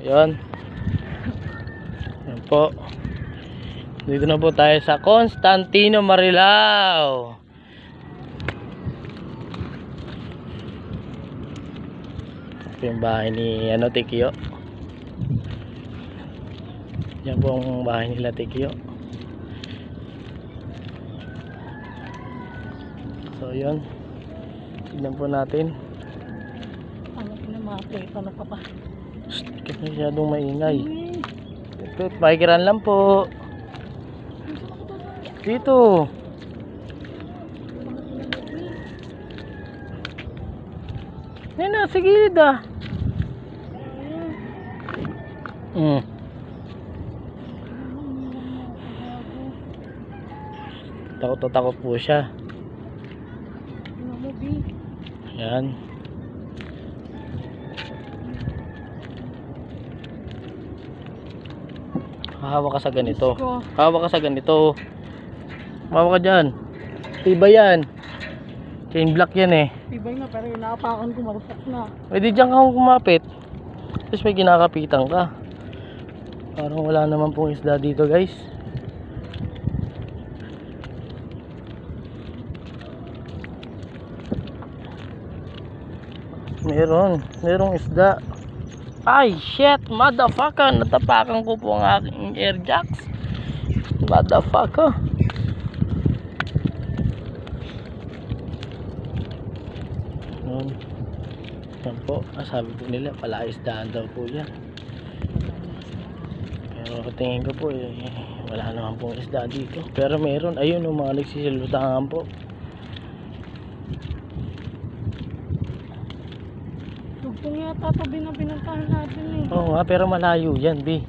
Ayun. Ayan po. Dito na po tayo sa Constantino Marilao. Ito yung bahay ni Tikyo. Yan po ang bahay nila Tikyo. So yun. Tignan po natin. Ano ko na mga play? Ano ka pa? Kasi masyadong maingay. Ito, pakikiran lang po. Dito. Nena, sa gilid ah. Takot na takot po siya. Ayan. Hawak ka sa ganito. Hawak ka sa ganito. Hawak ka dyan. Tiba yan. Chain block yan eh. Tibay nga pero yung nakapakan ko marusak na. Pwede dyan ka kumapit. Tapos may kinakapitan ka. Parang wala naman pong isda dito guys. Merong isda. Ay shit, motherfucker, natapakan ko po ang aking air jacks. Motherfucker. Yan po, sabi po nila palaisdaan daw po yan. Pero tingin ko po wala naman pong isda dito. Pero meron, ayun o, mga nagsisilbutangan po. Tugtong yata tabi na pinuntahan natin eh. Oo nga, pero malayo yan, B.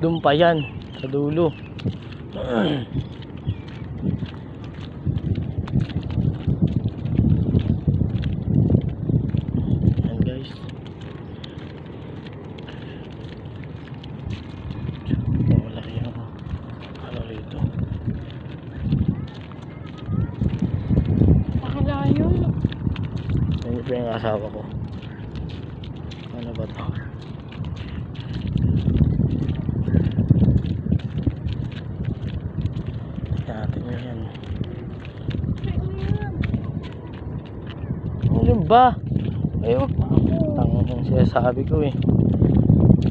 Doon pa yan, sa dulo. Yan guys. Wala yung ano rito. Pakalayo. Yan po yung asawa ko. Ano ba ito? Natin yan. Ano ba? Ayun. Tangang yung sinasabi ko eh.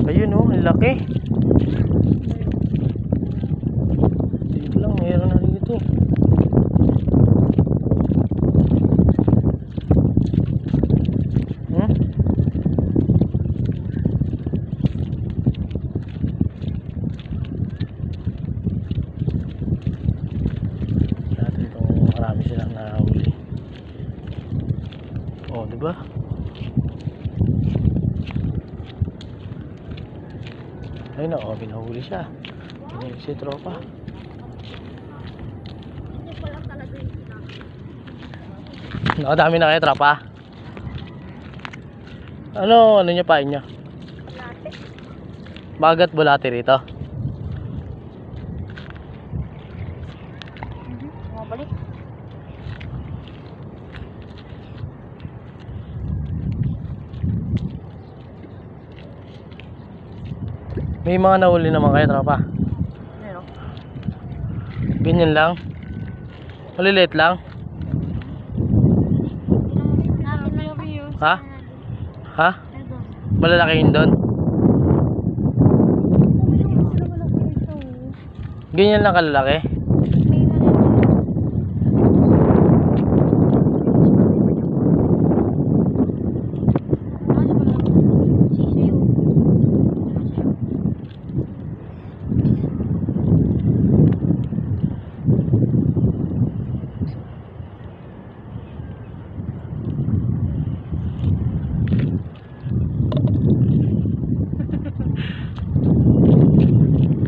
Ayun oh, ang laki. Dito lang, meron na dito. Marami silang nahuli. Oh, di ba? Ayun na, oh, binahuli siya. Binahuli si tropa. Nakadami na kayo, tropa. Ano niya pain niya? Bagat bulate rito. Mabalik. May mga nahuli naman kayo, tropa. Meron. Ganyan lang. Maliliit lang. Ha? Ha? Malalaki yun doon? Ganyan lang kalalaki?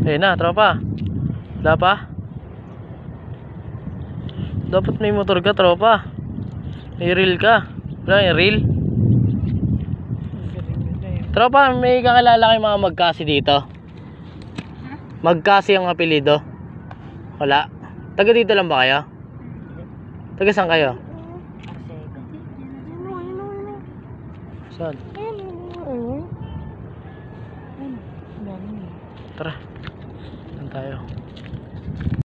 Eh na, tropa. Wala pa? Dapat may motor ka, tropa. May reel ka. Wala yung reel? Tropa, may kakilala kayong mga magkasi dito? Magkasi ang apelido? Wala? Taga dito lang ba kayo? Taga saan kayo? Saan? Ano? Dami. Tara. Saan tayo?